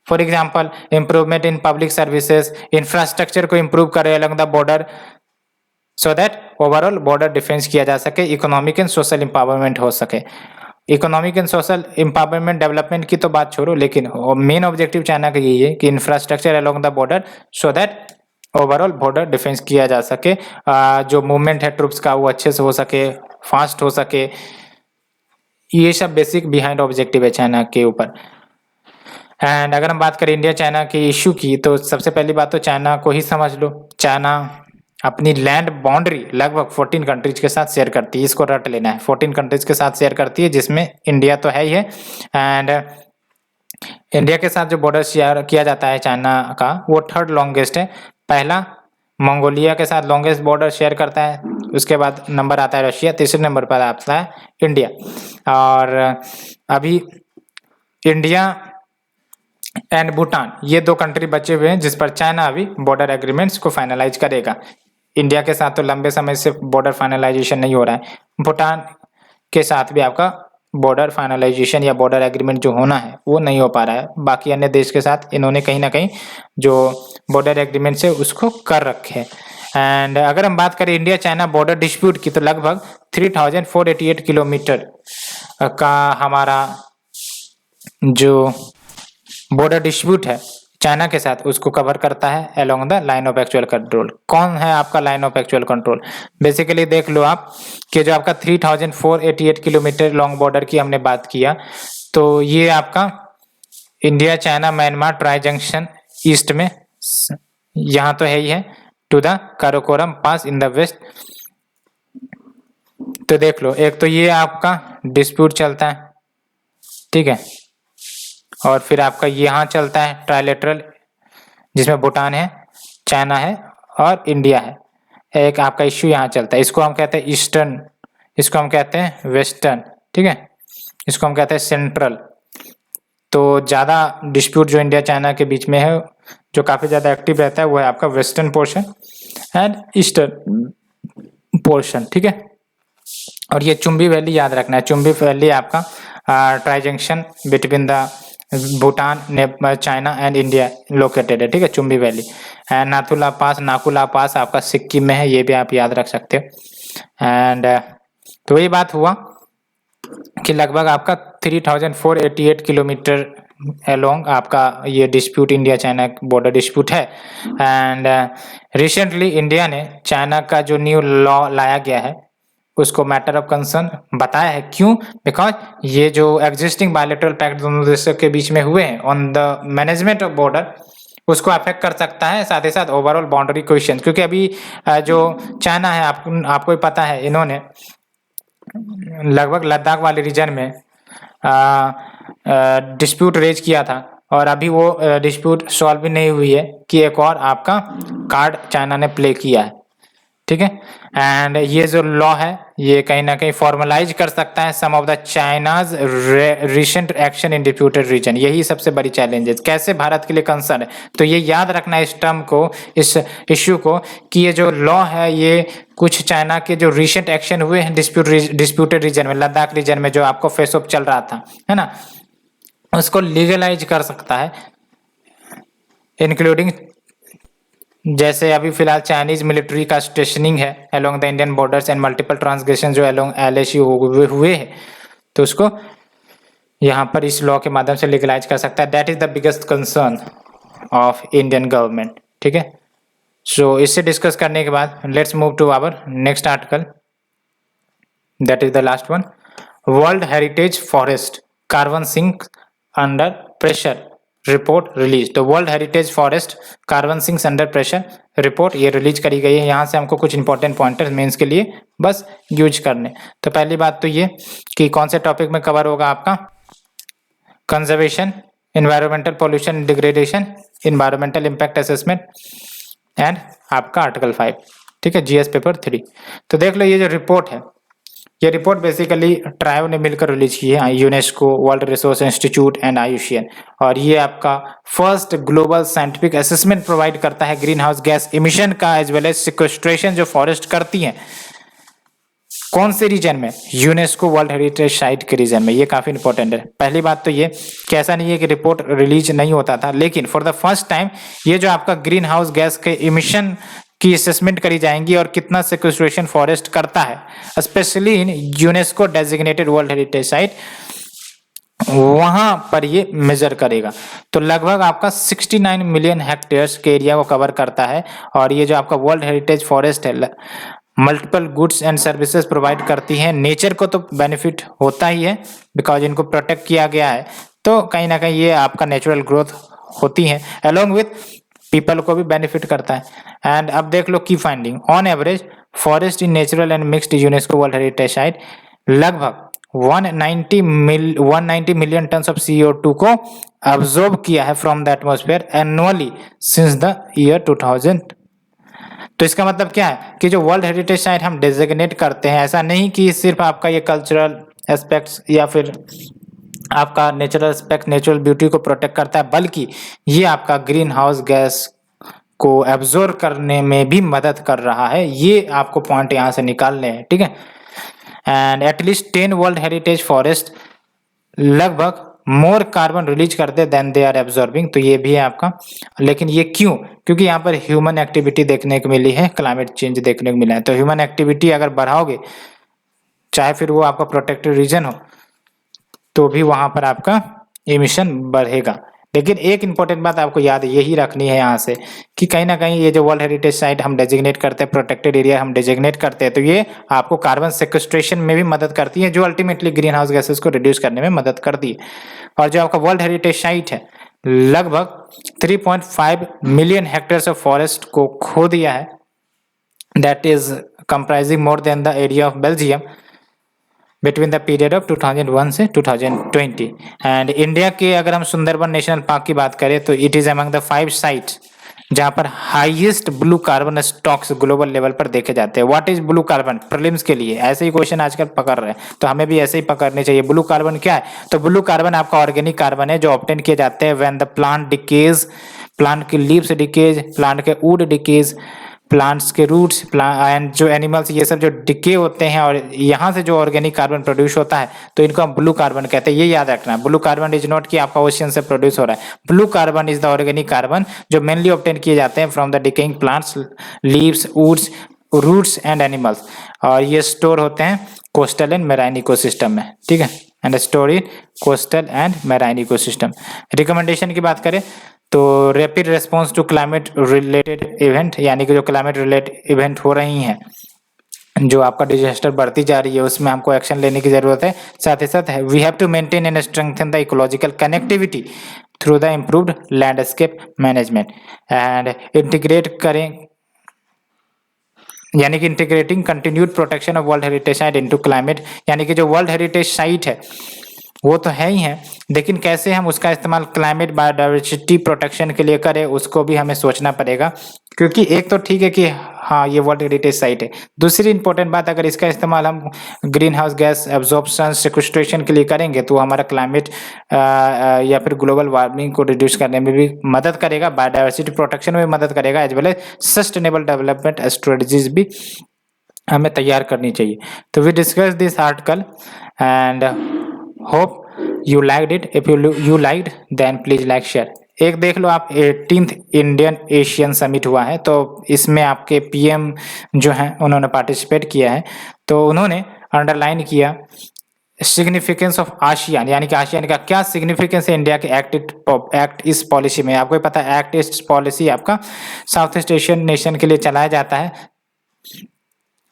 For example improvement in public services, infrastructure को इम्प्रूव करे along the border, so that overall border defence किया जा सके, इकोनॉमिक एंड सोशल एम्पावरमेंट हो सके। Economic and social empowerment development की तो बात छोड़ो, लेकिन मेन ऑब्जेक्टिव चाइना का यही है कि infrastructure along the border, so that overall border defence किया जा सके, जो मूवमेंट है ट्रूप्स का वो अच्छे से हो सके, फास्ट हो सके। ये सब बेसिक बिहाइंड ऑब्जेक्टिव है चाइना के ऊपर। एंड अगर हम बात करें इंडिया चाइना के इशू की, तो सबसे पहली बात तो चाइना को ही समझ लो। चाइना अपनी लैंड बाउंड्री लगभग 14 कंट्रीज के साथ शेयर करती है, इसको रट लेना है, 14 कंट्रीज के साथ शेयर करती है, जिसमें इंडिया तो है ही है। एंड इंडिया के साथ जो बॉर्डर शेयर किया जाता है चाइना का, वो थर्ड लॉन्गेस्ट है। पहला मंगोलिया के साथ लॉन्गेस्ट बॉर्डर शेयर करता है, उसके बाद नंबर आता है रशिया, तीसरे नंबर पर आता है इंडिया। और अभी इंडिया एंड भूटान, ये 2 कंट्री बचे हुए हैं जिस पर चाइना अभी बॉर्डर एग्रीमेंट्स को फाइनलाइज करेगा। इंडिया के साथ तो लंबे समय से बॉर्डर फाइनलाइजेशन नहीं हो रहा है, भूटान के साथ भी आपका बॉर्डर फाइनलाइजेशन या बॉर्डर एग्रीमेंट जो होना है वो नहीं हो पा रहा है। बाकी अन्य देश के साथ इन्होंने कहीं ना कहीं जो बॉर्डर एग्रीमेंट है उसको कर रखे हैं। एंड अगर हम बात करें इंडिया चाइना बॉर्डर डिस्प्यूट की, तो लगभग 3488 किलोमीटर का हमारा जो बॉर्डर डिस्प्यूट है चाइना के साथ, उसको कवर करता है along the line of actual control. कौन है आपका line of actual control? Basically देख लो आप कि जो आपका 3488 किलोमीटर लॉन्ग बॉर्डर की हमने बात किया, तो ये आपका India China Myanmar tri junction east में, यहाँ तो है ही है, to the Karakoram pass in the west. तो देख लो, एक तो ये आपका डिस्प्यूट चलता है, ठीक है, और फिर आपका यहाँ चलता है ट्राइलेटरल, जिसमें भूटान है, चाइना है और इंडिया है। एक आपका इश्यू यहाँ चलता है, इसको हम कहते हैं ईस्टर्न, इसको हम कहते हैं वेस्टर्न, ठीक है, इसको हम कहते हैं सेंट्रल। तो ज़्यादा डिस्प्यूट जो इंडिया चाइना के बीच में है, जो काफ़ी ज़्यादा एक्टिव रहता है, वो है आपका western portion and eastern portion, ठीक है। और ये चुम्बी वैली याद रखना है, चुम्बी वैली आपका tri junction between the Bhutan, China and India located है, ठीक है, चुम्बी वैली। एंड नाकुला पास आपका सिक्किम में है, ये भी आप याद रख सकते हो। एंड तो ये बात हुआ कि लगभग आपका 3488 किलोमीटर अलोंग आपका ये dispute India China border dispute है। एंड रिसेंटली इंडिया ने चाइना का जो न्यू लॉ लाया गया है उसको मैटर ऑफ कंसर्न बताया है। क्यों? बिकॉज ये जो एग्जिस्टिंग बायलैटरल पैक्ट दोनों देशों के बीच में हुए हैं on the management of border, उसको अफेक्ट कर सकता है, साथ ही साथ ओवरऑल बाउंड्री क्वेश्चन। क्योंकि अभी जो चाइना है, आपको ही पता है, इन्होंने लगभग लद्दाख वाले रीजन में डिस्प्यूट रेज किया था, और अभी वो डिस्प्यूट सॉल्व भी नहीं हुई है कि एक और आपका कार्ड चाइना ने प्ले किया है, ठीक है। एंड ये जो लॉ है ये कहीं ना कहीं फॉर्मलाइज कर सकता है some of the China's recent action in disputed region. यही सबसे बड़ी चैलेंज है, कैसे भारत के लिए कंसर्न है। तो ये याद रखना इस टर्म को, इस इश्यू को, कि ये जो लॉ है ये कुछ चाइना के जो रिसेंट एक्शन हुए हैं डिस्प्यूटेड रीजन में, लद्दाख रीजन में जो आपको फेस ऑफ चल रहा था, है ना, उसको लीगलाइज कर सकता है, इंक्लूडिंग जैसे अभी फिलहाल चाइनीज मिलिट्री का स्टेशनिंग है along the Indian borders and multiple transgression जो अलोंग LAC हुए हैं, तो उसको यहाँ पर इस लॉ के माध्यम से लीगलाइज कर सकता है। That is the biggest concern of Indian government, ठीक है। सो इससे डिस्कस करने के बाद let's move to our next article, that is the last one. World heritage forest carbon sink under pressure report release. तो world heritage forest carbon sinks under pressure report ये release करी गई है। यहाँ से हमको कुछ इंपॉर्टेंट पॉइंटर्स मेंस के लिए बस यूज करने। तो पहली बात तो ये कि कौन से टॉपिक में कवर होगा आपका conservation, environmental pollution degradation, environmental impact assessment and आपका आर्टिकल 5, ठीक है, जीएस पेपर 3। तो देख लो ये जो रिपोर्ट है, ये रिपोर्ट बेसिकली ट्रायो ने मिलकर रिलीज की है, UNESCO, world resource institute and IUCN. और ये आपका first global scientific assessment provide करता है ग्रीन हाउस गैस इमिशन का एज वेल एज सिक्वेस्ट्रेशन जो फॉरेस्ट करती हैं। कौन से रीजन में? यूनेस्को वर्ल्ड हेरिटेज साइट के रीजन में। ये काफी इंपॉर्टेंट है। पहली बात तो ये कि ऐसा नहीं है कि रिपोर्ट रिलीज नहीं होता था, लेकिन फॉर द फर्स्ट टाइम ये जो आपका ग्रीन हाउस गैस के इमिशन की असेसमेंट करी जाएंगी और कितना सिक्वेस्ट्रेशन फॉरेस्ट करता है, specially in UNESCO designated world heritage site, वहां पर ये मेजर करेगा। तो लगभग आपका 69 मिलियन हेक्टेयर्स के एरिया को कवर करता है। और ये जो आपका वर्ल्ड हेरिटेज फॉरेस्ट है multiple goods and services provide करती हैं। नेचर को तो बेनिफिट होता ही है बिकॉज इनको प्रोटेक्ट किया गया है, तो कहीं ना कहीं ये आपका नेचुरल ग्रोथ होती है, अलोंग विथ पीपल को भी बेनिफिट करता है। एंड अब देख लो की finding, on average forest in natural and mixed UNESCO world heritage site लगभग 190 मिलियन टन ऑफ CO2 को अब्जॉर्ब किया है from the atmosphere annually since the year 2000। तो इसका मतलब क्या है कि जो वर्ल्ड हेरिटेज साइट हम डेजिग्नेट करते हैं, ऐसा नहीं कि सिर्फ आपका ये कल्चरल एस्पेक्ट्स या फिर आपका नेचुरल एस्पेक्ट, नेचुरल ब्यूटी को प्रोटेक्ट करता है, बल्कि ये आपका ग्रीन हाउस गैस को एब्जॉर्ब करने में भी मदद कर रहा है। ये आपको पॉइंट यहाँ से निकालने हैं, ठीक है। And at least 10 world heritage forest लगभग मोर कार्बन रिलीज करते देन दे आर एब्जॉर्बिंग। तो ये भी है आपका, लेकिन ये क्यों? क्योंकि यहाँ पर ह्यूमन एक्टिविटी देखने को मिली है, क्लाइमेट चेंज देखने को मिला है। तो ह्यूमन एक्टिविटी अगर बढ़ाओगे, चाहे फिर वो आपका प्रोटेक्टेड रीजन हो, तो भी वहां पर आपका एमिशन बढ़ेगा। लेकिन एक इंपॉर्टेंट बात आपको याद यही रखनी है यहाँ से कि कहीं ना कहीं ये जो वर्ल्ड हेरिटेज साइट हम डेजिग्नेट करते हैं, प्रोटेक्टेड एरिया हम डेजिग्नेट करते हैं, तो ये आपको कार्बन सेक्वेस्ट्रेशन में भी मदद करती है, जो अल्टीमेटली ग्रीन हाउस गैसेस को रिड्यूस करने में मदद करती है। और जो आपका वर्ल्ड हेरिटेज साइट है लगभग 3.5 मिलियन हेक्टेयर्स ऑफ फॉरेस्ट को खो दिया है, that is comprising more than the area of Belgium between the period of 2001 से 2020। एंड इंडिया के अगर हम सुंदरबन नेशनल पार्क की बात करें तो it is among the 5 sites जहां पर highest blue carbon stocks global level पर देखे जाते हैं। What is blue carbon? Prelims के लिए ऐसे ही क्वेश्चन आजकल पकड़ रहे हैं, तो हमें भी ऐसे ही पकड़ने चाहिए। ब्लू कार्बन क्या है? तो ब्लू कार्बन आपका ऑर्गेनिक कार्बन है जो ऑब्टेन किए जाते हैं when the plant decays, plant के लीव्स डिकेज, प्लांट के वुड डिकेज, प्लांट्स के रूट्स एंड जो एनिमल्स, ये सब जो डिके होते हैं और यहाँ से जो ऑर्गेनिक कार्बन प्रोड्यूस होता है, तो इनको हम ब्लू कार्बन कहते हैं। ये याद रखना, ब्लू कार्बन इज नॉट कि आपका ओशियन से प्रोड्यूस हो रहा है। Blue carbon is the organic carbon जो मेनली ऑब्टेन किए जाते हैं from the decaying plants, leaves, woods, roots and animals, और ये स्टोर होते हैं कोस्टल एंड मेराइन इकोसिस्टम में, ठीक है, and store in coastal and marine ecosystem. Recommendation की बात करें तो rapid response to climate related event, यानी कि जो क्लाइमेट रिलेटेड इवेंट हो रही हैं, जो आपका डिजास्टर बढ़ती जा रही है, उसमें हमको एक्शन लेने की जरूरत है। साथ ही साथ we have to maintain and strengthen the ecological connectivity through the improved landscape management and integrate करें, यानी कि integrating continued protection of world heritage site into climate, यानी कि जो वर्ल्ड हेरिटेज साइट है वो तो है ही है, लेकिन कैसे हम उसका इस्तेमाल क्लाइमेट बायोडाइवर्सिटी प्रोटेक्शन के लिए करें, उसको भी हमें सोचना पड़ेगा। क्योंकि एक तो ठीक है कि हाँ ये वर्ल्ड हेरिटेज साइट है, दूसरी इंपॉर्टेंट बात, अगर इसका इस्तेमाल हम green house gas absorption sequestration के लिए करेंगे तो हमारा क्लाइमेट या फिर ग्लोबल वार्मिंग को रिड्यूस करने में भी मदद करेगा, बायोडाइवर्सिटी प्रोटेक्शन में भी मदद करेगा, as well as sustainable development strategies भी हमें तैयार करनी चाहिए। तो we discuss this article and hope you liked it. If you liked then please like share. एक देख लो आप 18th इंडियन एशियन समिट हुआ है, तो इसमें आपके पीएम जो हैं उन्होंने पार्टिसिपेट किया है, तो उन्होंने अंडरलाइन किया सिग्निफिकेंस ऑफ आसियान, यानी कि आसियान का क्या सिग्निफिकेंस है इंडिया के एक्ट इस पॉलिसी में। आपको पता है एक्ट ईस्ट पॉलिसी आपका साउथ ईस्ट एशियन नेशन के लिए चलाया जाता है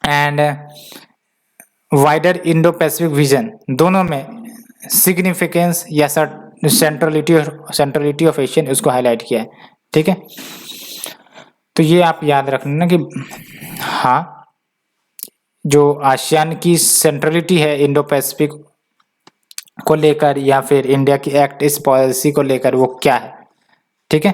and wider Indo Pacific vision, दोनों में सिग्निफिकेंस या सेंट्रलिटी ऑफ एशियन उसको हाईलाइट किया है। ठीक है, तो ये आप याद रखना ना कि हाँ, जो आसियान की सेंट्रलिटी है इंडो पैसिफिक को लेकर या फिर इंडिया की एक्ट इस पॉलिसी को लेकर वो क्या है। ठीक है,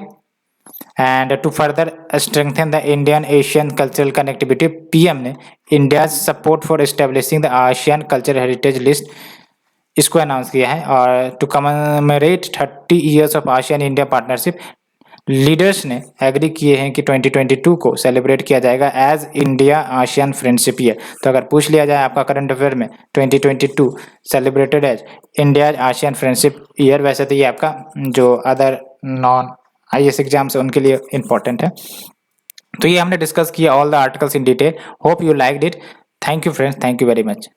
and to further strengthen the Indian Asian cultural connectivity, PM ने India support for establishing the ASEAN culture heritage list इसको अनाउंस किया है। और to commemorate 30 years of ASEAN India partnership, leaders ने एग्री किए हैं कि 2022 को सेलिब्रेट किया जाएगा as India ASEAN friendship year. तो अगर पूछ लिया जाए आपका करंट अफेयर में 2022 celebrated as India ASEAN friendship year, वैसे तो ये आपका जो अदर नॉन आईएएस एग्जाम्स है उनके लिए इंपॉर्टेंट है। तो ये हमने डिस्कस किया all the articles in detail. Hope you liked it. Thank you friends, thank you very much.